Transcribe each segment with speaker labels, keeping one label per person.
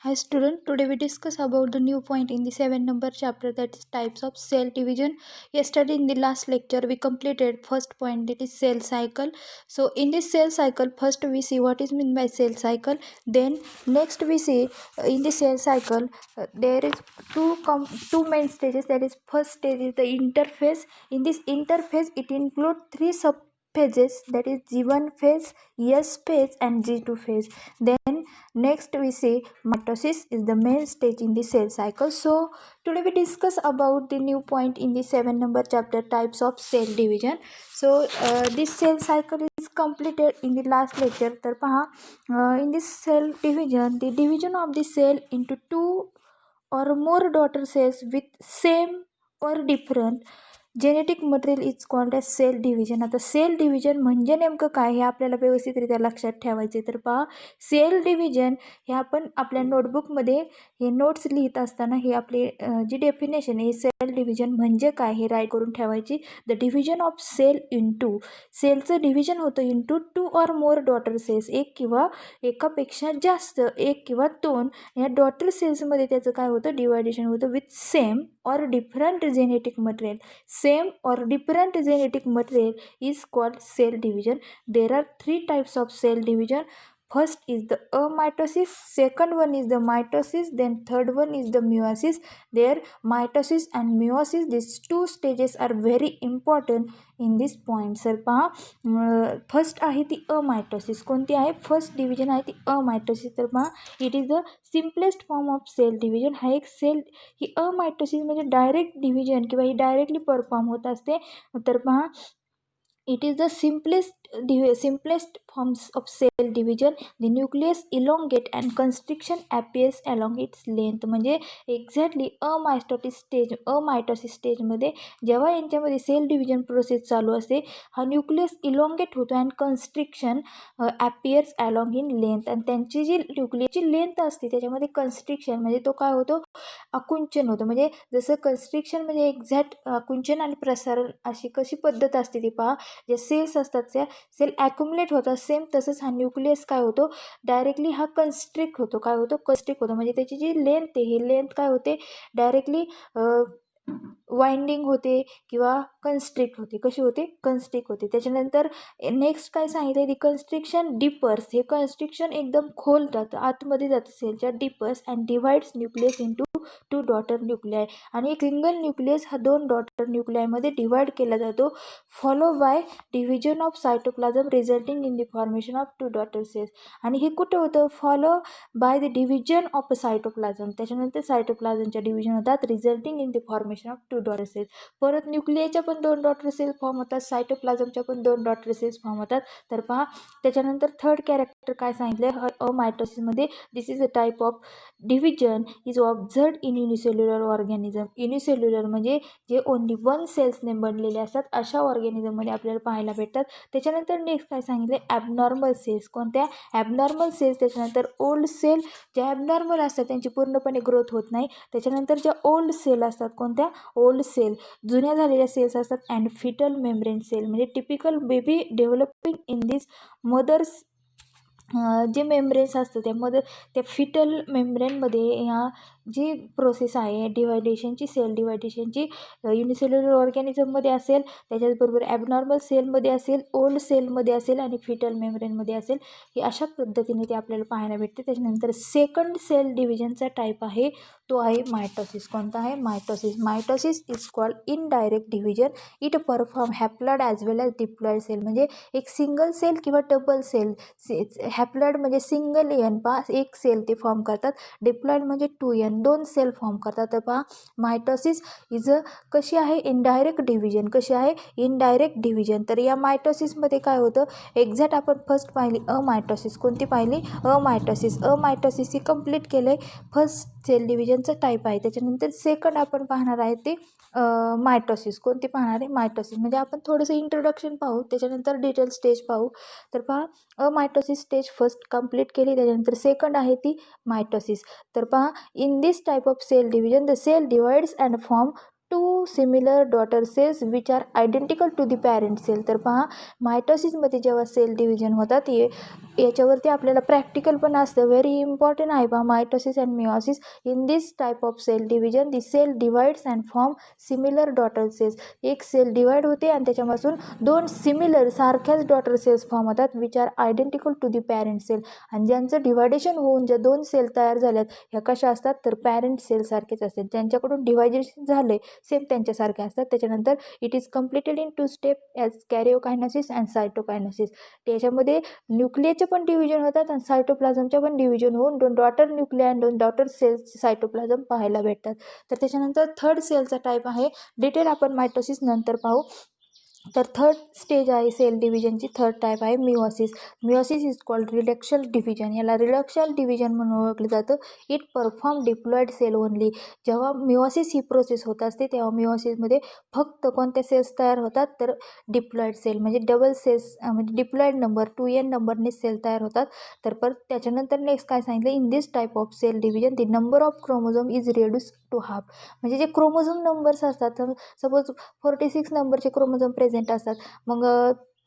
Speaker 1: Hi student, today we discuss about the new point in the 7 number chapter, that is types of cell division. Yesterday in the last lecture we completed first point, that is cell cycle. So in this cell cycle first we see what is meant by cell cycle. Then next we see in the cell cycle there is two main stages. That is first stage is the interphase. In this interphase it includes three sub phases, that is G1 phase, S phase and G2 phase. Then next we see mitosis is the main stage in the cell cycle. So today we discuss about the new point in the 7 number chapter, types of cell division. So this cell cycle is completed in the last lecture. तर पहा in this cell division, the division of the cell into two or more daughter cells with same or different genetic material is called as cell division. आता cell division म्हणजे नेमकं काय हे आपल्याला व्यवस्थितरित्या लक्षात ठेवायचे. तर पहा, सेल डिव्हिजन हे आपण आपल्या नोटबुकमध्ये हे नोट्स लिहित असताना हे आपले जी डेफिनेशन आहे, सेल डिव्हिजन म्हणजे काय हे राईट करून ठेवायची. The division of cell into, सेलचं डिव्हिजन होतं into two or more daughter cells, एक किंवा एकापेक्षा जास्त, एक किंवा दोन या डॉटर सेल्समध्ये त्याचं काय होतं, डिवायडेशन होतं with same or different genetic material. Same or different genetic material is called cell division. There are three types of cell division. First is the amitosis, second one is the mitosis, then third one is the meiosis. There mitosis and meiosis, these two stages are very important in this point. Sir पहा, first आहे ती अमायटोसिस. कोणती आहे, first division आहे ती amitosis. तर पहा, it is the simplest form of cell division. हा एक सेल, ही अमायटोसिस म्हणजे डायरेक्ट डिव्हिजन किंवा ही डायरेक्टली परफॉर्म होत असते. तर पहा, it is the simplest forms of cell division. The nucleus elongate and constriction appears along its length. म्हणजे एक्झॅक्टली अमायटोसिस स्टेजमध्ये जेव्हा यांच्यामध्ये सेल डिव्हिजन प्रोसेस चालू असते, हा न्यूक्लियस इलॉंगेट होतो and constriction appears along in length. आणि त्यांची जी न्यूक्लियसची लेंथ असते त्याच्यामध्ये कन्स्ट्रिक्शन म्हणजे तो काय होतो, आकुंचन होतं. म्हणजे जसं कन्स्ट्रिक्शन म्हणजे एक्झॅक्ट आकुंचन आणि प्रसारण अशी कशी पद्धत असते ती पहा. जे सेल्स असतात त्या सेल ॲक्युमुलेट होतात, सेम तसंच हा न्यूक्लियस काय होतो, डायरेक्टली हा कन्स्ट्रिक्ट होतो. काय होतो, कन्स्ट्रिक्ट होतो. म्हणजे त्याची जी लेंथ आहे, ही लेंथ काय होते, डायरेक्टली वाइंडिंग होते किंवा कन्स्ट्रिक्ट होते. कशी होते, कन्स्ट्रिक्ट होते. त्याच्यानंतर नेक्स्ट काय सांगितलं, दी कन्स्ट्रिक्शन डिपर्स. हे कन्स्ट्रिक्शन एकदम खोल जातं, आतमध्ये जातं सेलच्या, disperse and divides nucleus into two daughter nuclei. आणि एक सिंगल न्यूक्लियस हा दोन डॉटर न्यूक्लियामध्ये डिवाइड केला जातो, follow by division of cytoplasm resulting in the formation of two daughter cells. आणि हे कुठं होतं, follow by the division of cytoplasm. त्याच्यानंतर सायटोप्लाझमच्या डिव्हिजन होतात resulting in the formation of two daughter cells. परत न्यूक्लियाच्या पण दोन डॉटर सेल्स फॉर्म होतात, सायटोप्लाझमच्या पण दोन डॉटर सेल्स फॉर्म होतात. तर पहा, त्याच्यानंतर थर्ड कॅरेक्टर काय सांगितलं अमायटोसिसमध्ये, this is a type of division is observed in unicellular organism. Unicellular म्हणजे जे ओनली वन सेल्सने बनलेले असतात अशा ऑर्गॅनिझममध्ये आपल्याला पाहायला भेटतात. त्याच्यानंतर नेक्स्ट काय सांगितलं, ॲबनॉर्मल सेल्स. कोणत्या, ॲबनॉर्मल सेल्स. त्याच्यानंतर ओल्ड सेल, ज्या ॲबनॉर्मल असतात त्यांची पूर्णपणे ग्रोथ होत नाही. त्याच्यानंतर ज्या ओल्ड सेल असतात, कोणत्या, ओल्ड सेल, जुन्या झालेल्या सेल्स असतात. अँड फिटल मेम्ब्रेन सेल म्हणजे typical baby developing in this mothers. जे मेम्ब्रेन्स असतं त्यामध्ये, त्या फिटल मेम्ब्रेनमध्ये ह्या जी प्रोसेस आहे डिवायडेशनची, सेल डिवायडेशनची, युनिसेल्युलर ऑर्गॅनिझममध्ये असेल, त्याच्याचबरोबर ॲबनॉर्मल सेलमध्ये असेल, ओल्ड सेलमध्ये असेल आणि फिटल मेम्ब्रेनमध्ये असेल. ही अशा पद्धतीने ते आपल्याला पाहायला भेटते. त्याच्यानंतर सेकंड सेल डिव्हिजनचा टाईप आहे तो आहे मायटोसिस. कोणता आहे, mitosis. Mitosis is called indirect division. It perform haploid as well as diploid cell. म्हणजे एक सिंगल सेल किंवा डबल सेल, हॅप्लॉइड म्हणजे सिंगल एन पहा एक सेल ते फॉर्म करतात, डिप्लॉइड म्हणजे 2n दोन सेल फॉर्म करतात. तर पहा, मायटोसिस इज अ कशी आहे, इनडायरेक्ट डिव्हिजन. कशी आहे, इनडायरेक्ट डिव्हिजन. तर या मायटोसिसमध्ये काय होतं, एक्झॅक्ट आपण फर्स्ट पाहिली अमायटोसिस. कोणती पाहिली, अमायटोसिस. अमायटोसिस ही कंप्लीट केलं आहे, फर्स्ट सेल डिव्हिजनचं टाईप आहे. त्याच्यानंतर सेकंड आपण पाहणार आहे ते मायटोसिस. कोणती पाहणार आहे, मायटोसिस. म्हणजे आपण थोडंसं इंट्रोडक्शन पाहू, त्याच्यानंतर डिटेल स्टेज पाहू. तर पहा, अमायटोसिस स्टेज फर्स्ट कंप्लीट केली, त्याच्यानंतर सेकंड आहे ती मायटोसिस. तर पहा, in this type of cell division the cell divides and form two similar daughter cells which are identical to the parent cell. तर पहा, मायटोसिसमध्ये जेव्हा सेल डिव्हिजन होतात याच्यावरती आपल्याला प्रॅक्टिकल पण असतं, व्हेरी इम्पॉर्टंट आहे पहा. Mitosis and meiosis, in this type of cell division the cell divides and form similar daughter cells. एक सेल डिवाइड होते आणि त्याच्यापासून दोन सिमिलर सारख्याच डॉटर सेल्स फॉर्म होतात which are identical to the parent cell. आणि ज्यांचं डिवायडेशन होऊन ज्या दोन सेल तयार झाल्यात ह्या कशा असतात तर पॅरेंट सेल सारखेच असतात. ज्यांच्याकडून डिवायडेशन झाले सेम त्यांच्यासारखे असतात. त्याच्यानंतर it is completed in 2 step as karyokinesis and cytokinesis. त्याच्यामध्ये न्यूक्लियसचे पण डिव्हिजन होतात आणि सायटोप्लाझमच्या पण डिव्हिजन होऊन दोन डॉटर न्यूक्लिया आणि दोन डॉटर सेल्स सायटोप्लाझम पाहायला भेटतात. तर त्याच्यानंतर थर्ड सेलचा टाईप आहे, डिटेल आपण मायटोसिस नंतर पाहू. तर थर्ड स्टेज आहे सेल डिव्हिजनची, थर्ड टाईप आहे meiosis. Meiosis is called reduction division. याला रिडक्शन डिव्हिजन म्हणून ओळखलं जातं. It perform diploid cell only. जेव्हा मिओसिस ही प्रोसेस होत असते तेव्हा मिओसिसमध्ये फक्त कोणत्या सेल्स तयार होतात तर डिप्लॉइड सेल, म्हणजे डबल सेल्स, म्हणजे डिप्लॉइड नंबर 2n नंबरने सेल तयार होतात. तर परत त्याच्यानंतर नेक्स्ट काय सांगितलं, in this type of cell division the number of chromosome is reduce to half. म्हणजे जे क्रोमोझोम नंबर्स असतात, सपोज 46 नंबरचे क्रोमोझोम प्रेझेंट असतात, मग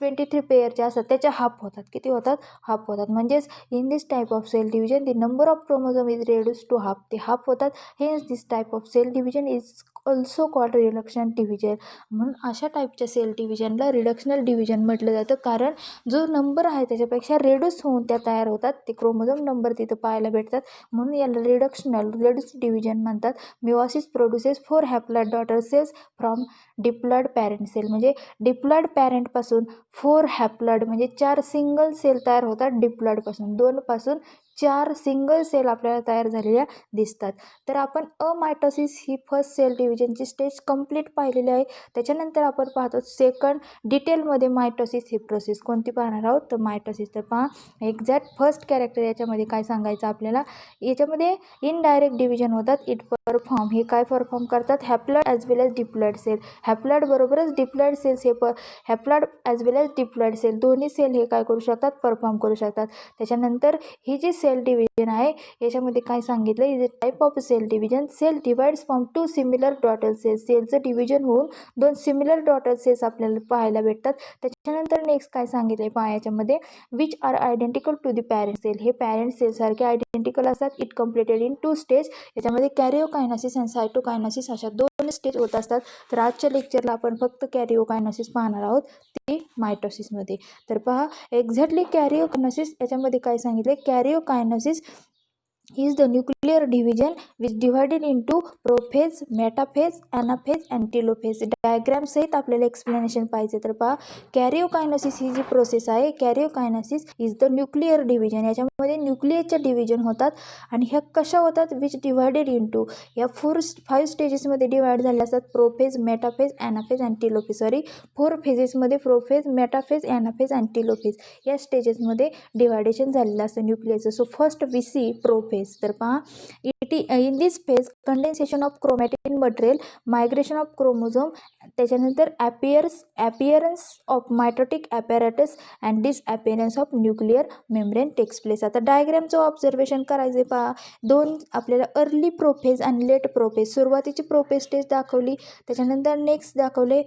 Speaker 1: 23 पेअरचे असतात, त्याच्या हाफ होतात. किती होतात? हाफ होतात. म्हणजेच in this type of cell division the number of chromosome is reduce to half. ते हाफ होतात. Hence this type of cell division is also called reduction division. म्हणून अशा टाईपच्या सेल डिव्हिजनला रिडक्शनल डिव्हिजन म्हटलं जातं, कारण जो नंबर आहे त्याच्यापेक्षा रेड्यूस होऊन त्या तयार होतात. ते क्रोमोझोम नंबर तिथं पाहायला भेटतात, म्हणून याला रेड्यूस डिव्हिजन म्हणतात. Meiosis produces 4 haploid daughter cells from diploid parent cell. म्हणजे डिप्लॉइड पॅरेंटपासून 4 हॅप्लॉइड म्हणजे 4 सिंगल सेल तयार होतात. डिप्लॉइडपासून 2 पासून 4 सिंगल सेल आपल्याला तयार झालेल्या दिसतात. तर आपण अमायटोसिस ही फर्स्ट सेल डिव्हिजनची स्टेज कंप्लीट पाहिलेली आहे. त्याच्यानंतर आपण पाहतो सेकंड डिटेलमध्ये मायटोसिस ही प्रोसेस कोणती पाहणार आहोत तर मायटोसिस. तर पहा, एक्झॅक्ट फर्स्ट कॅरेक्टर याच्यामध्ये काय सांगायचं आपल्याला, याच्यामध्ये इनडायरेक्ट डिव्हिजन होतात. इट परफॉर्म, हे काय परफॉर्म करतात, हॅप्लॉइड ॲज वेल एज डिप्लॉइड सेल. हॅप्लॉइड बरोबरच डिप्लॉइड सेल्स, हे हॅप्लॉइड ॲज वेल एज डिप्लॉइड सेल दोन्ही सेल हे काय करू शकतात, परफॉर्म करू शकतात. त्याच्यानंतर ही जी सेल डिव्हिजन आहे याच्यामध्ये काय सांगितलं, is a type of cell division. Cell divides from 2 similar daughter cells. सेलचं डिव्हिजन होऊन 2 सिमिलर डॉटर सेल्स आपल्याला पाहायला भेटतात. त्याच्यानंतर नेक्स्ट काय सांगितलं पहा याच्यामध्ये, which are identical to the parent cell. हे पॅरेंट सेलसारखे आयडेंटिकल असतात. It completed in 2 stage. याच्यामध्ये कॅरिओकायनोसिस आणि सायटोकायनोसिस अशा 2 स्टेज होत असतात. तर आजच्या लेक्चरला आपण फक्त कॅरिओकायनोसिस पाहणार आहोत, ती मायटोसिसमध्ये. तर पहा, एक्झॅक्टली कॅरिओकायनोसिस याच्यामध्ये काय सांगितले, karyokinesis is the nuclear division which divided into prophase, metaphase, anaphase and telophase. Diagram सहित आपल्याला एक्सप्लेनेशन पाहिजे. तर पहा, कॅरिओकायनोसिस ही जी प्रोसेस आहे, कॅरिओकायनोसिस इज द न्यूक्लिअर डिव्हिजन. याच्यामध्ये न्यूक्लियसच्या डिव्हिजन होतात आणि ह्या कशा होतात, विच डिवायडेड इंटू, या 5 स्टेजेसमध्ये डिवाइड झाले असतात. Prophase, metaphase, anaphase and telophase. 4 फेजेसमध्ये prophase, metaphase, anaphase and telophase या स्टेजेसमध्ये डिवायडेशन झालेलं असतं न्यूक्लियसचं. So first we see prophase. तर पहा, in this phase condensation of chromatin material, migration of chromosome, त्याच्यानंतर appearance of mitotic apparatus and disappearance of nuclear membrane takes place. आता डायग्रामचं observation करायचे पहा, 2 आपल्याला अर्ली प्रोफेज आणि लेट प्रोफेज. सुरुवातीची prophase stage दाखवली, त्याच्यानंतर नेक्स्ट दाखवले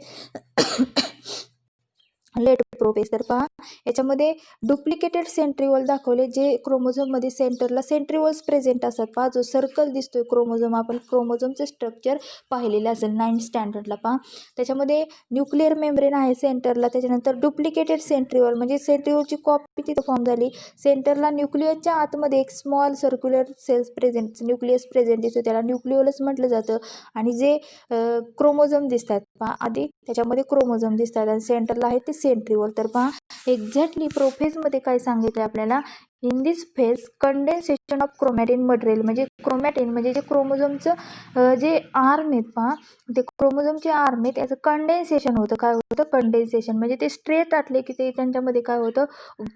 Speaker 1: लेट प्रोफेज. तर पहा, याच्यामध्ये डुप्लिकेटेड सेंट्रिओल दाखवले, जे क्रोमोझोममध्ये सेंटरला सेंट्रिओल्स प्रेझेंट असतात. पहा, जो सर्कल दिसतोय क्रोमोझोम, आपण क्रोमोझोमचं स्ट्रक्चर पाहिलेलं असेल 9th स्टँडर्डला. पहा, त्याच्यामध्ये न्यूक्लिअर मेम्ब्रेन आहे सेंटरला. त्याच्यानंतर डुप्लिकेटेड सेंट्रिओल म्हणजे सेंट्रिओलची कॉपी तिथं फॉर्म झाली. सेंटरला न्यूक्लियसच्या आतमध्ये एक small circular cells present, nucleus present दिसतो, त्याला न्यूक्लिओलस म्हटलं जातं. आणि जे क्रोमोझोम दिसतात पहा, आधी त्याच्यामध्ये क्रोमोझोम दिसतात आणि सेंटरला आहे ते सेंट्रिओल. तर पहा, एक्झॅक्टली प्रोफेजमध्ये काय सांगितलं आपल्याला, in this phase condensation of chromatin material. म्हणजे क्रोमॅटिन म्हणजे जे क्रोमोझोमचं जे आर्म आहेत पहा, ते क्रोमोझोमचे आर्म आहेत, याचं कंडेन्सेशन होतं. काय होतं, कंडेन्सेशन म्हणजे ते स्ट्रेट आटले की ते त्यांच्यामध्ये काय होतं,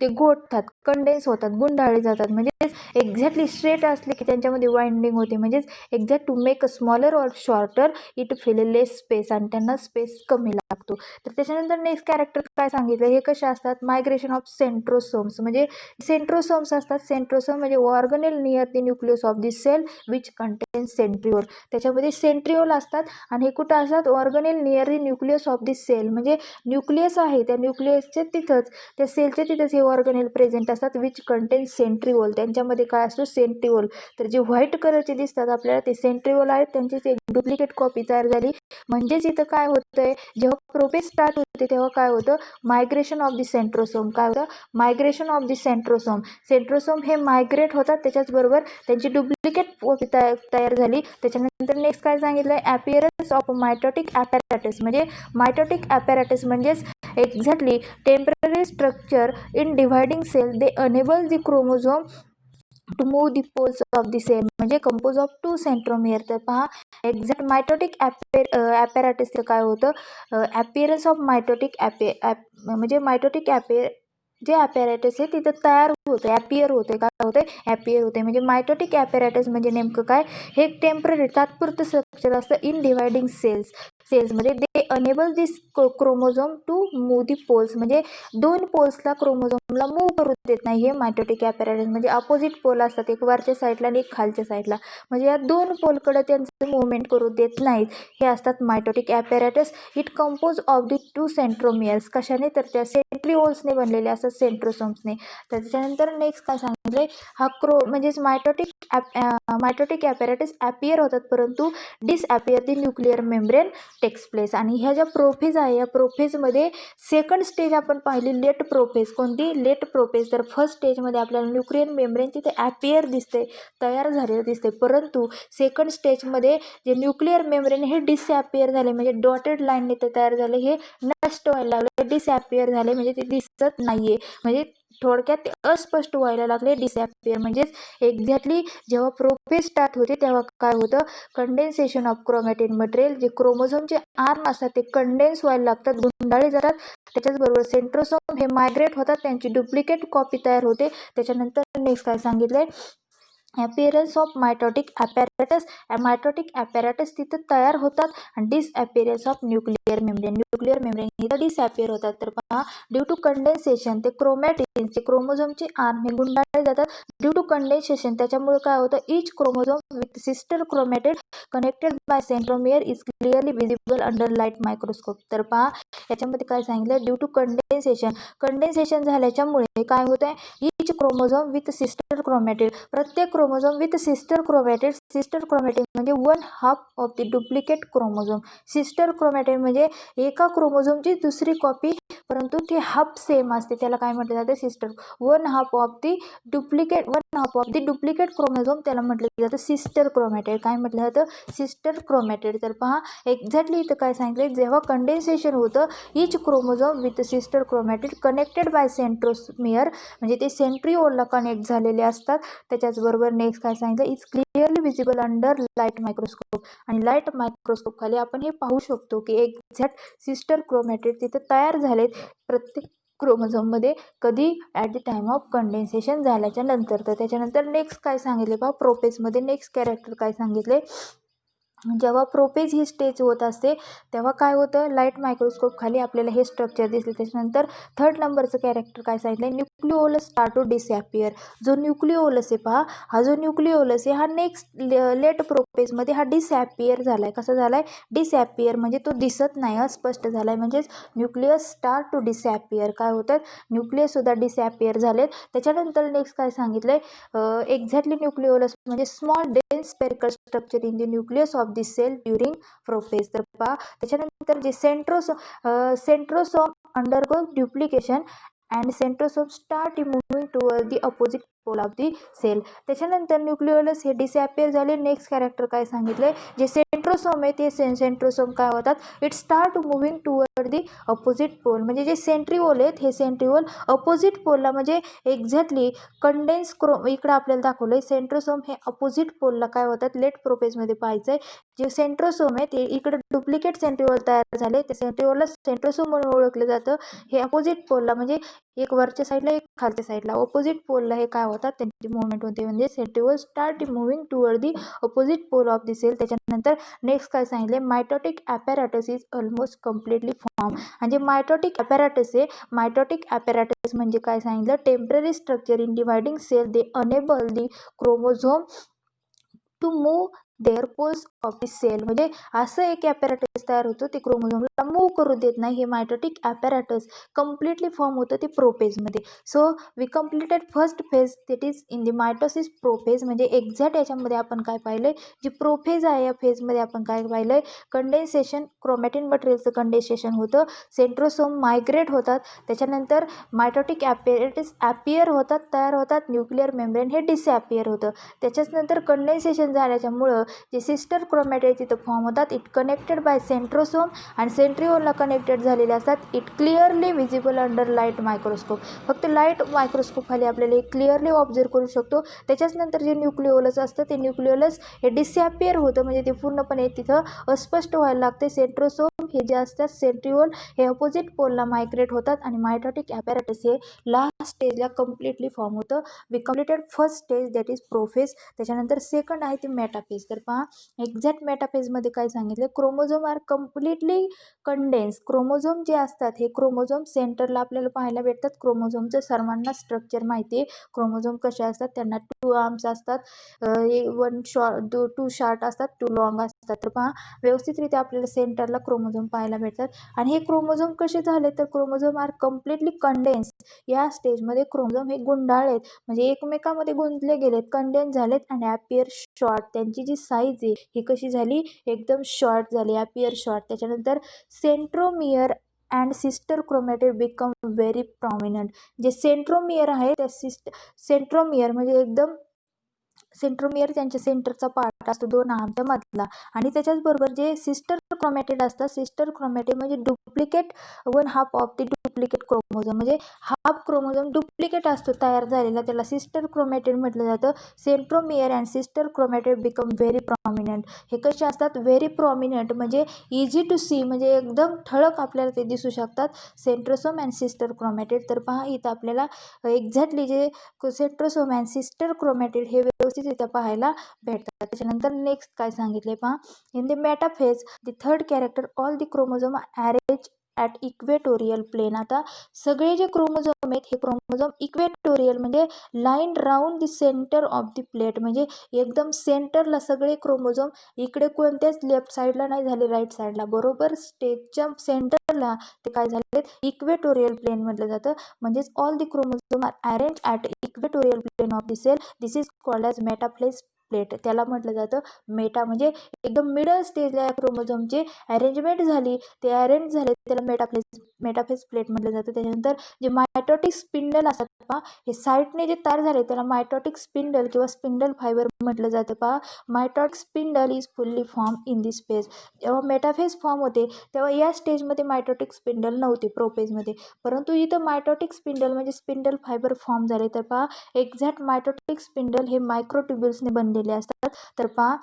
Speaker 1: ते गोठतात, कंडेन्स होतात, गुंडाळले जातात. म्हणजे एक्झॅक्टली स्ट्रेट असले की त्यांच्यामध्ये वाइंडिंग होते. म्हणजेच exact to make a smaller or shorter it fill less space, आणि त्यांना स्पेस कमी लागतो. तर त्याच्यानंतर नेक्स्ट कॅरेक्टर काय सांगितलं, हे कसे असतात, मायग्रेशन ऑफ सेंट्रोसोम्स, म्हणजे सेंट्रोसोम्स असतात. सेंट्रोसोम म्हणजे organelle near the nucleus of the cell which contain centriole. त्याच्यामध्ये सेंट्रिओल असतात आणि हे कुठं असतात, organelle near the nucleus of the cell, म्हणजे न्यूक्लियस आहे त्या न्यूक्लियसच्या तिथंच, त्या सेलच्या तिथंच हे ऑर्गनेल प्रेझेंट असतात. विच कंटेन सेंट्रिओल, त्यांच्यामध्ये काय असतो, सेंट्रिओल. तर जे व्हाईट कलरचे दिसतात आपल्याला ते सेंट्रिओल आहेत, त्यांचीच एक डुप्लिकेट कॉपी तयार झाली. म्हणजेच इथं काय होतंय, जेव्हा प्रोपेज स्टार्ट होते तेव्हा काय होतं, मायग्रेशन ऑफ द सेंट्रोसोम. काय होतं, migration of the centrosome. Centrosome हे मायग्रेट होतात, त्याच्याचबरोबर त्यांची डुप्लिकेट कॉपी तयार झाली. त्याच्यानंतर नेक्स्ट काय सांगितलं, ॲपिअरन्स ऑफ मायटोटिक ॲपॅरेटस, म्हणजे मायटोटिक ॲपॅरेटस म्हणजेच exactly temporary structure in dividing cell they enable the chromosome to move the poles of the cell, म्हणजे कंपोज ऑफ 2 सेंट्रोमियर. तर पहा एक्झॅक्ट मायटोटिक ॲपॅरेटसचं काय होतं, ॲपिअरन्स ऑफ मायटोटिक म्हणजे mitotic जे ॲपॅरेटस आहे तिथं तयार होतं, ॲपियर होते. काय होते, ॲपियर होते. म्हणजे मायटोटिक ॲपॅरेटस म्हणजे नेमकं काय, हे टेम्पररी तात्पुरतं स्ट्रक्चर असतं इन डिवायडिंग सेल्समध्ये they enable this chromosome to move the poles, म्हणजे 2 पोल्सला क्रोमोझोमला मूव करू देत नाही. हे मायटोटिक ॲपॅरेटस म्हणजे अपोजिट पोल असतात, एक वरच्या साईडला आणि एक खालच्या साईडला, म्हणजे या 2 पोलकडे त्यांचं मुवमेंट करू देत नाहीत. हे असतात mitotic apparatus. It compose of the 2 centromeres, कशाने, तर त्या सेंट्रिओल्सने बनलेले असतात, सेंट्रोसोम्सने. त्याच्यानंतर नेक्स्ट काय सांगितलंय, हा म्हणजेच मायटोटिक ॲपॅरेटस ॲपियर होतात, परंतु डिसॲपियर दी न्यूक्लिअर मेम्ब्रेन टेक्स प्लेस. आणि ह्या ज्या प्रोफेज आहे, या प्रोफेजमध्ये सेकंड स्टेज आपण पाहिली लेट प्रोफेज. कोणती, लेट प्रोफेज. तर फर्स्ट स्टेजमध्ये आपल्याला न्यूक्लिअर मेम्ब्रेन तिथे ॲपियर दिसते, तयार झालेलं दिसते, परंतु सेकंड स्टेजमध्ये जे न्यूक्लिअर मेम्ब्रेन हे डिसॲपियर झाले, म्हणजे डॉटेड लाईनने ते तयार झाले, हे नष्ट व्हायला लागले, डिसॲपियर झाले, म्हणजे ते दिसत नाहीये, म्हणजे थोडक्यात ते अस्पष्ट व्हायला लागले, डिसॲपियर. म्हणजेच एक्झॅक्टली जेव्हा प्रोफेज स्टार्ट होते तेव्हा काय होतं, कंडेन्सेशन ऑफ क्रोमॅटिन मटेरियल, जे क्रोमोझोमचे आर्म असतात ते कंडेन्स व्हायला लागतात, गुंडाळले जातात. त्याच्याचबरोबर सेंट्रोसोम हे मायग्रेट होतात, त्यांची डुप्लिकेट कॉपी तयार होते. त्याच्यानंतर नेक्स्ट काय सांगितलंय, ॲपिअरन्स ऑफ मायटोटिक ॲपॅरेटस तिथं तयार होतात आणि डिसॲपिअरन्स ऑफ न्यूक्लिअर मेम्ब्रेन इथं डिसॲपिअर होतात. तर पहा, ड्यू टू कंडेन्सेशन ते क्रोमॅटिन्सचे क्रोमोझोमचे आर्म हे गुंडाळले जातात. ड्यू टू कंडेन्सेशन त्याच्यामुळे काय होतं, each chromosome with sister chromatid connected by centromere is clearly visible under light microscope. तर पहा याच्यामध्ये काय सांगितलं, ड्यू टू कंडेन्सेशन झाल्याच्यामुळे काय होत आहे, इच क्रोमोझोम विथ सिस्टर क्रोमॅटिड, प्रत्येक क्रोमोझोम विथ सिस्टर क्रोमॅटिड म्हणजे 1/2 of the duplicate chromosome. Sister chromatid म्हणजे एका क्रोमोझोमची दुसरी कॉपी, परंतु ती हाफ सेम असते, त्याला काय म्हटलं जातं, sister. 1/2 of the duplicate chromosome त्याला म्हटलं जातं सिस्टर क्रोमॅटिड. काय म्हटलं जातं, सिस्टर क्रोमॅटिड. तर पहा एक्झॅक्टली इथं काय सांगितलं, जेव्हा कंडेन्सेशन होतं, each chromosome with sister chromatid connected by centromere, म्हणजे ते सेंट्रिओलला कनेक्ट झालेले असतात. त्याच्याचबरोबर नेक्स्ट काय सांगितलं, it's clearly visible under light microscope, आणि लाईट मायक्रोस्कोप खाली आपण हे पाहू शकतो की एक्झॅक्ट सिस्टर क्रोमॅटिड तिथे तयार झालेत प्रत्येक क्रोमोझोममध्ये. कधी, at the time of condensation झाल्याच्या नंतर. तर त्याच्यानंतर नेक्स्ट काय सांगितले पहा, प्रोपेजमध्ये नेक्स्ट कॅरेक्टर काय सांगितले, जेव्हा प्रोपेज ही स्टेज होत असते तेव्हा काय होतं, लाईट मायक्रोस्कोप खाली आपल्याला हे स्ट्रक्चर दिसले. त्याच्यानंतर थर्ड नंबरचं कॅरेक्टर काय सांगितलं, न्यूक्लिओलस स्टार्ट टू डिसॲपियर. जो न्यूक्लिओलस आहे पहा, हा जो न्यूक्लिओलस आहे हा नेक्स्ट लेट प्रोपेजमध्ये हा डिसॲपियर झाला आहे. कसा झाला आहे, डिसॲपियर, म्हणजे तो दिसत नाही, अस्पष्ट झाला आहे. म्हणजेच न्यूक्लियस स्टार्ट टू डिसॲपियर. काय होतात, न्यूक्लियससुद्धा डिसॲपियर झालेत. त्याच्यानंतर नेक्स्ट काय सांगितलं आहे, एक्झॅक्टली न्यूक्लिओलस म्हणजे small dense spherical structure in the nucleus of the cell during prophase. तर पहा त्याच्यानंतर जे centrosome undergo duplication and centrosome start moving toward the opposite pole of the cell. त्याच्यानंतर न्यूक्लिओलस हे डिसॲपियर झाले. नेक्स्ट कॅरेक्टर काय सांगितले, जे सेंट्रोसोम आहे ते सेंट्रोसोम काय होतात, it start moving toward the opposite pole, म्हणजे जे सेंट्रिओल आहेत हे सेंट्रिओल अपोजिट पोलला, म्हणजे एक्झॅक्टली कंडेन्स इकडं आपल्याला दाखवलं आहे, सेंट्रोसोम हे अपोजिट पोलला काय होतात, लेट प्रोपेजमध्ये पाहायचं आहे. जे सेंट्रोसोम आहे ते इकडे डुप्लिकेट सेंट्रिओल तयार झाले, ते सेंट्रिओलला सेंट्रोसोम म्हणून ओळखलं जातं. हे अपोजिट पोलला, म्हणजे एक वरच्या साईडला एक खालच्या साईडला, ऑपोजिट पोलला हे काय होतात, त्यांची मुवमेंट होते, म्हणजे centriole start moving toward the opposite pole of the cell. त्याच्यानंतर नेक्स्ट काय सांगितले, mitotic apparatus is almost completely form. म्हणजे मायटोटिक ॲपॅरेटस आहे. मायटोटिक ॲपॅरेटस म्हणजे काय सांगितलं, temporary structure in dividing cell, they enable the chromosome to move their poles of the cell. म्हणजे असं एक ॲपॅरेटस तयार होतं, ते क्रोमोझोमला मूव करू देत नाही. हे मायटोटिक ॲपॅरेटस कम्प्लिटली फॉर्म होतं ते प्रोपेजमध्ये. So we completed first phase, that is in the mitosis prophase. म्हणजे एक्झॅक्ट याच्यामध्ये आपण काय पाहिलं, जी प्रोफेज आहे या फेजमध्ये आपण काय पाहिलं, कंडेन्सेशन, क्रोमॅटिन मटेरियलचं कंडेन्सेशन होतं, सेंट्रोसोम मायग्रेट होतात, त्याच्यानंतर मायटोटिक ॲपॅरेटस ॲपियर होतात, तयार होतात, न्यूक्लिअर मेम्ब्रेन हे डिसॲपियर होतं. त्याच्यानंतर कंडेन्सेशन झाल्याच्यामुळं जे सिस्टर क्रोमॅटिड तिथं फॉर्म होतात, इट कनेक्टेड बाय सेंट्रोसोम आणि सेंट्रिओलला कनेक्टेड झालेले असतात. It clearly visible under light microscope. फक्त लाईट मायक्रोस्कोप खाली आपल्याला हे क्लिअरली ऑब्झर्व करू शकतो. त्याच्यानंतर जे न्यूक्लिओलस असतं, ते न्यूक्लिओलस हे डिसॲपियर होतं, म्हणजे ते पूर्णपणे तिथं अस्पष्ट व्हायला लागते. सेंट्रोसोम हे जे असतात, सेंट्रिओल हे अपोजिट पोलला मायग्रेट होतात आणि मायटोटिक ॲपॅरेटस हे लास्ट स्टेजला कम्प्लिटली फॉर्म होतं. We completed first stage, that is prophase. त्याच्यानंतर सेकंड आहे ती मेटाफेज. तर पहा, एक्झॅक्ट मेटाफेजमध्ये काय सांगितलं, chromosome are completely condense. Chromosome जे असतात, हे क्रोमोझोम सेंटरला आपल्याला पाहायला भेटतात. क्रोमोझोमचं सर्वांना स्ट्रक्चर माहिती आहे. क्रोमोझोम कसे असतात, त्यांना 2 आर्म्स असतात, 2 शॉर्ट असतात, 2 लॉंग असतात. तर पहा, व्यवस्थितरित्या आपल्याला सेंटरला क्रोमोझोम पाहायला भेटतात. आणि हे क्रोमोझोम कसे झाले, तर क्रोमोझोम आर कम्प्लिटली कंडेन्स. या स्टेजमध्ये क्रोमोझोम हे गुंडाळलेत, म्हणजे एकमेकामध्ये गुंतले गेलेत, कंडेन्स झालेत आणि ॲपियर शॉर्ट. त्यांची जी साईज आहे ही कशी झाली, एकदम शॉर्ट झाली, ॲपियर शॉर्ट. त्याच्यानंतर centromere and sister chromatid become very prominent. जे सेंट्रोमियर आहे, त्या सेंट्रोमियर म्हणजे एकदम सेंट्रोमियर त्यांच्या सेंटरचा पार्ट असतो 2 आर्मच्या मधला. आणि त्याच्याचबरोबर जे सिस्टर क्रोमॅटिड असतात, सिस्टर क्रोमॅटिड म्हणजे duplicate 1/2 of the duplicate chromosome, म्हणजे हाफ क्रोमोझोम डुप्लिकेट असतो तयार झालेला, त्याला सिस्टर क्रोमॅटिड म्हटलं जातं. Centromere and sister chromatid become very prominent. हे कसे असतात, व्हेरी प्रॉमिनंट म्हणजे इझी टू सी, म्हणजे एकदम ठळक आपल्याला ते दिसू शकतात, सेंट्रोसोम अँड सिस्टर क्रोमॅटिड. तर पहा, इथं आपल्याला एक्झॅक्टली जे सेंट्रोसोम अँड सिस्टर क्रोमॅटिड हे व्यवस्थितरित्या पाहायला भेटतात. त्याच्यानंतर नेक्स्ट काय सांगितले पहा, in the metaphase the third character all the chromosome arrange at equatorial plane. आता सगळे जे क्रोमोझोम आहेत, हे क्रोमोझोम इक्वेटोरियल म्हणजे line round the centre of the plate, म्हणजे एकदम सेंटरला सगळे क्रोमोझोम, इकडे कोणत्याच लेफ्ट साईडला नाही झाले, राईट साईडला, बरोबर स्टेजच्या सेंटरला ते काय झाले, इक्वेटोरियल प्लेन म्हटलं जातं. म्हणजेच all the chromosome are arrange at equatorial plane of the cell, this is called as metaphase plate. त्याला म्हटलं जातं मेटा, म्हणजे एकदम मिडल स्टेजला या क्रोमोझोमची अरेंजमेंट झाली, ते अरेंज झाले, त्याला मेटाफेज प्लेट म्हटलं जातं. त्याच्यानंतर जे मायटोटिक स्पिंडल असतात पहा, हे साईटने जे तयार झाले त्याला मायटोटिक स्पिंडल किंवा स्पिंडल फायबर म्हटलं जातं. पहा, mitotic spindle is fully form in this phase. जेव्हा मेटाफेज फॉर्म होते तेव्हा या स्टेजमध्ये मायटोटिक स्पिंडल नव्हते प्रोफेजमध्ये, परंतु इथं मायटोटिक स्पिंडल म्हणजे स्पिंडल फायबर फॉर्म झाले. तर पहा, एक्झॅक्ट मायटोटिक स्पिंडल हे मायक्रोट्युब्युल्सने बनलेले असतात. तर पहा,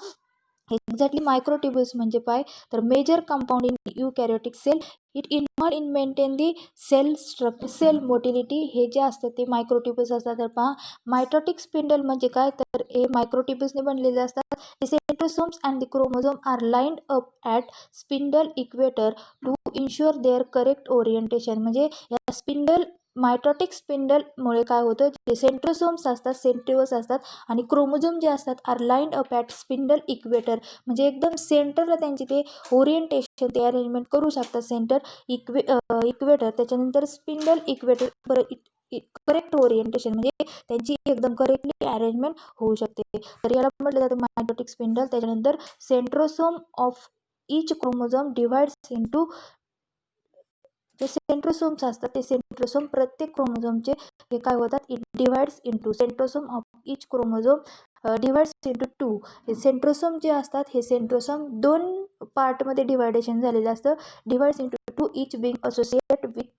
Speaker 1: एक्झॅक्टली मायक्रोट्युब्युल्स म्हणजे काय, तर major compound in eukaryotic cell, it involve in maintain the cell structure, cell motility. हे जे असतात ते मायक्रोट्युब्युल्स असतात. तर पहा, मायटोटिक स्पिंडल म्हणजे काय, तर हे मायक्रोट्युब्युल्सने बनलेले असतात. The centrosomes and the chromosome are lined up at spindle equator to ensure their correct orientation. म्हणजे या स्पिंडल मायटोटिक स्पिंडलमुळे काय होतं, जे सेंट्रोसोम्स असतात, सेंट्रिओल्स असतात आणि क्रोमोझोम जे असतात are lined up at spindle equator, म्हणजे एकदम सेंटरला त्यांची ते ओरिएंटेशन, ते अरेंजमेंट करू शकतात सेंटर इक्वेटर. त्याच्यानंतर स्पिंडल इक्वेटर करेक्ट ओरिएंटेशन म्हणजे त्यांची एकदम करेक्टली अरेंजमेंट होऊ शकते. तर याला म्हटलं जातं मायटोटिक स्पिंडल. त्याच्यानंतर centrosome of each chromosome divides into, जे सेंट्रोसोम्स असतात ते सेंट्रोसोम प्रत्येक क्रोमोझोमचे हे काय होतात, it divides into, centrosome of each chromosome divides into 2. हे सेंट्रोसोम जे असतात, हे सेंट्रोसोम 2 पार्टमध्ये डिवायडेशन झालेलं असतं, divides into 2, each being associate with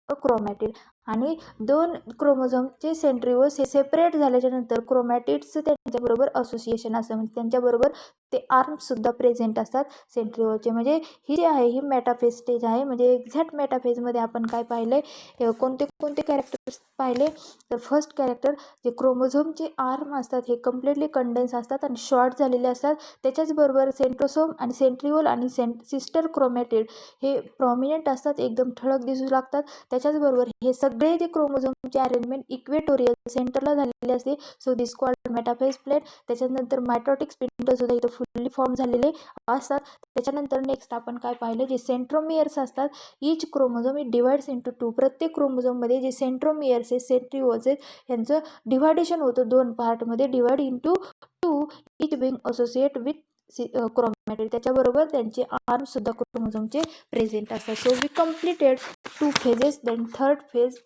Speaker 1: a chromatid. आणि 2 क्रोमोझोमचे सेंट्रिओल्स हे सेपरेट झाल्याच्यानंतर क्रोमॅटिड्सचं त्यांच्याबरोबर असोसिएशन असतं, म्हणजे त्यांच्याबरोबर ते आर्म्ससुद्धा प्रेझेंट असतात सेंट्रिओलचे. म्हणजे ही जी आहे ही मेटाफेज स्टेज आहे. म्हणजे एक्झॅक्ट मेटाफेजमध्ये आपण काय पाहिलं आहे, कोणते कोणते कॅरेक्टर्स पाहिले, तर फर्स्ट कॅरेक्टर जे क्रोमोझोमचे आर्म असतात हे कम्प्लिटली कंडेन्स असतात आणि शॉर्ट झालेले असतात. त्याच्याचबरोबर सेंट्रोसोम आणि सेंट्रिओल आणि सिस्टर क्रोमॅटिड हे प्रॉमिनंट असतात, एकदम ठळक दिसू लागतात. त्याच्याचबरोबर हे सगळे जे क्रोमोझोमचे अरेंजमेंट इक्वेटोरियल सेंटरला झालेले असते. So this called metaphase plate. त्याच्यानंतर मायटोटिक स्पिंडल सुद्धा इथं फुल्ली फॉर्म झालेले असतात. त्याच्यानंतर नेक्स्ट आपण काय पाहिलं, जे सेंट्रोमियर्स असतात, each chromosome it divides into 2. प्रत्येक क्रोमोझोममध्ये जे सेंट्रोमियर्स आहे सेंट्रिओल्स आहेत यांचं डिव्हायडेशन होतं 2 पार्टमध्ये, divide into 2, each being associate with chromatid. त्याच्याबरोबर त्यांचे आर्मसुद्धा क्रोमोझोमचे प्रेझेंट असतात. So we completed 2 phases. Then third phase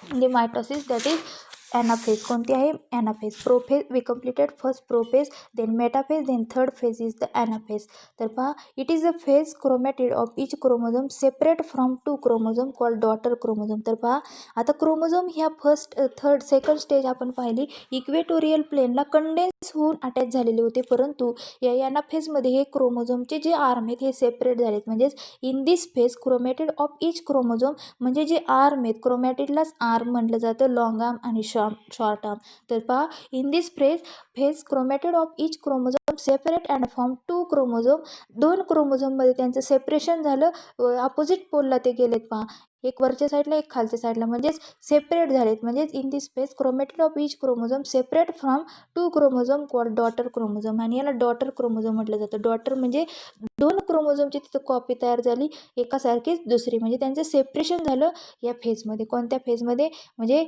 Speaker 1: म्हणजे मायटोसिस, दॅट इज ॲनाफेज. कोणती आहे? Anaphase. Prophase we completed first prophase, then metaphase, then third phase is the anaphase. तर पहा, it is a phase chromatid of each chromosome separate from 2 chromosome called daughter chromosome. तर पहा, आता chromosome ह्या first second stage आपण पाहिली, equatorial प्लेनला condense होऊन अटॅच झालेले होते, परंतु या ॲनाफेजमध्ये हे क्रोमोझोमचे जे आर्म आहेत हे सेपरेट झालेत. म्हणजेच in this phase chromatid of each chromosome, म्हणजे जे आर्म आहेत क्रोमॅटिडलाच आर्म म्हटलं जातं, लॉंग आर्म आणि शॉर्ट आर्म. तर पहा, in this phase chromatid of each chromosome separate and form 2 chromosome. 2 क्रोमोझोममध्ये त्यांचं सेपरेशन झालं, अपोजिट पोलला ते गेलेत. पहा, एक वरच्या साईडला एक खालच्या साईडला, म्हणजेच सेपरेट झालेत. म्हणजेच in this phase chromatid of each chromosome separate from 2 chromosome called daughter chromosome. आणि याला डॉटर क्रोमोझोम म्हटलं जातं. डॉटर म्हणजे 2 क्रोमोझोमची तिथं कॉपी तयार झाली एकासारखीच दुसरी, म्हणजे त्यांचं सेपरेशन झालं या फेजमध्ये. कोणत्या फेजमध्ये? म्हणजे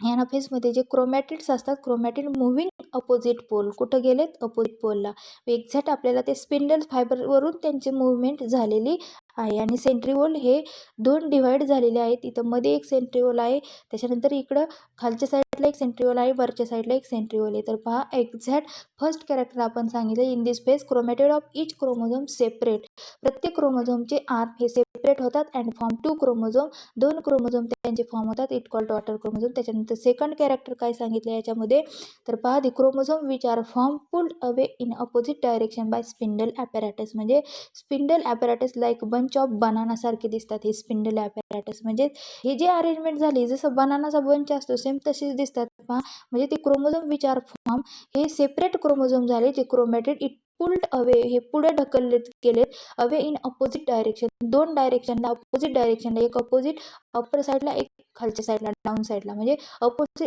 Speaker 1: ॲनाफेजमध्ये जे क्रोमॅटिड्स असतात, क्रोमॅटिड मुव्हिंग अपोजिट पोल. कुठं गेलेत? अपोजिट पोलला. एक्झॅक्ट आपल्याला ते स्पिंडल फायबरवरून त्यांची मुवमेंट झालेली आहे. आणि सेंट्रिओल हे 2 डिवाइड झालेले आहेत. इथं मध्ये एक सेंट्रिओल आहे, त्याच्यानंतर इकडं खालच्या साईडला एक सेंट्रिओल आहे, वरच्या साईडला एक सेंट्रिओल आहे. तर पहा, एक्झॅक्ट फर्स्ट कॅरेक्टर आपण सांगितलं, in this phase chromatid of each chromosome separate. प्रत्येक क्रोमोझोमचे आर्म हे सेपरेट होतात अँड फॉर्म 2 क्रोमोझोम. 2 क्रोमोझोम त्यांचे फॉर्म होतात, इट कॉल्ड डॉटर क्रोमोझोम. त्याच्यानंतर सेकंड कॅरेक्टर काय सांगितलं याच्यामध्ये, तर पहा, the chromosome which are form pulled away in opposite direction by spindle apparatus. म्हणजे spindle apparatus like bunch of बनानासारखे दिसतात हे स्पिंडल ॲपॅरेटस. म्हणजे हे जे अरेंजमेंट झाली, जसं बनानाचा बंच असतो सेम तशीच दिसतात. पहा, म्हणजे ते क्रोमोझोम विच आर फॉर्म हे सेपरेट क्रोमोझोम झाले, जे क्रोमॅटिड इट पुल्ड अवे हे पुढे ढकललेत गेलेत, अवे इन अपोजिट डायरेक्शन. 2 डायरेक्शनला, अपोजिट डायरेक्शनला, एक अपोजिट अपर साईडला, एक खालच्या साईडला डाऊन साईडला. म्हणजे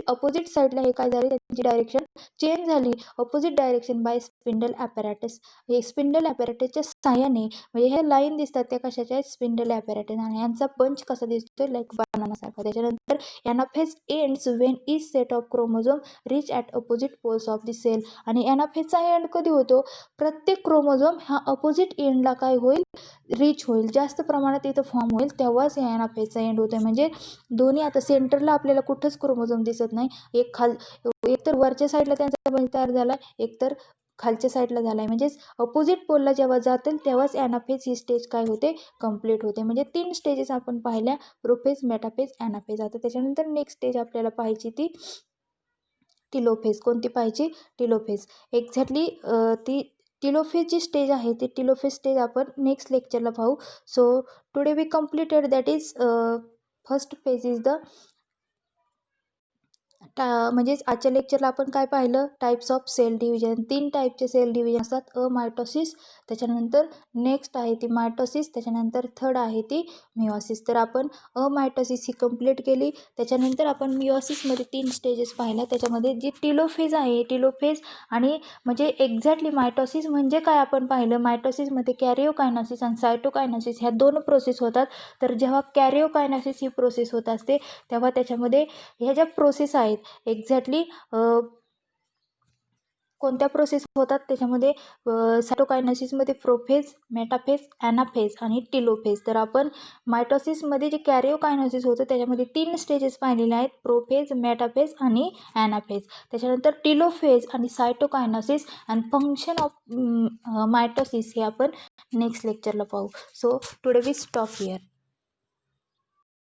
Speaker 1: अपोजिट साईडला हे काय झाले, त्यांची डायरेक्शन चेंज झाली, opposite direction by spindle apparatus. हे स्पिंडल ॲपॅरेटसच्या सहाय्याने, म्हणजे ह्या लाईन दिसतात त्या कशाच्या आहेत? Spindle apparatus. आणि यांचा पंच कसा दिसतोय? लाईक बनानासारखा. त्याच्यानंतर anaphase ends when each set of chromosome reach at opposite poles of the cell. आणि ॲनाफेजचा एंड कधी होतो? प्रत्येक क्रोमोझोम हा अपोजिट एंडला काय होईल? रिच होईल, जास्त प्रमाणात इथं फॉर्म होईल, तेव्हाच या ॲनाफेजचा एंड होतो आहे. म्हणजे दोन्ही, आता सेंटरला आपल्याला कुठंच क्रोमोझोम दिसत नाही, एक तर वरच्या साईडला त्यांचा बंच तयार झाला, एक तर खालच्या साईडला झाला आहे. म्हणजेच अपोजिट पोलला जेव्हा जातील तेव्हाच ॲनाफेज ही स्टेज काय होते? कंप्लीट होते. म्हणजे 3 स्टेजेस आपण पाहिल्या, प्रोफेज, मेटाफेज, ॲनाफेज. आता त्याच्यानंतर नेक्स्ट स्टेज आपल्याला पाहायची ती टिलोफेज. कोणती पाहिजे? टिलोफेज. एक्झॅक्टली ती टिलोफेज जी स्टेज आहे ती टिलोफेज स्टेज आपण नेक्स्ट लेक्चरला पाहू. So today we completed, that is first phase is the म्हणजेच आजच्या लेक्चरला आपण काय पाहिलं? Types of cell division. 3 टाईपचे सेल डिव्हिजन असतात, मायटोसिस, त्याच्यानंतर नेक्स्ट आहे ती मायटोसिस, त्याच्यानंतर थर्ड आहे ती मिओसिस. तर आपण मायटोसिस ही कंप्लीट केली. त्याच्यानंतर आपण मिओसिसमध्ये 3 स्टेजेस पाहिल्या. त्याच्यामध्ये जी टिलोफेज आहे, टिलोफेज आणि म्हणजे एक्झॅक्टली मायटोसिस म्हणजे काय आपण पाहिलं. मायटोसिसमध्ये कॅरिओकायनोसिस आणि सायटोकायनोसिस ह्या 2 प्रोसेस होतात. तर जेव्हा कॅरिओकायनोसिस ही प्रोसेस होत असते तेव्हा त्याच्यामध्ये ह्या ज्या प्रोसेस आहेत एक्झॅक्टली कोणत्या प्रोसेस होतात त्याच्यामध्ये, सायटोकायनेसिसमध्ये प्रोफेज, मेटाफेज, ॲनाफेज आणि टिलोफेज. तर आपण मायटोसिसमध्ये जे कॅरिओकायनोसिस होतं त्याच्यामध्ये 3 स्टेजेस पाहिलेले आहेत, प्रोफेज, मेटाफेज आणि ॲनाफेज. त्याच्यानंतर टिलोफेज आणि cytokinesis and function of mitosis हे आपण नेक्स्ट लेक्चरला पाहू. So today we stop here.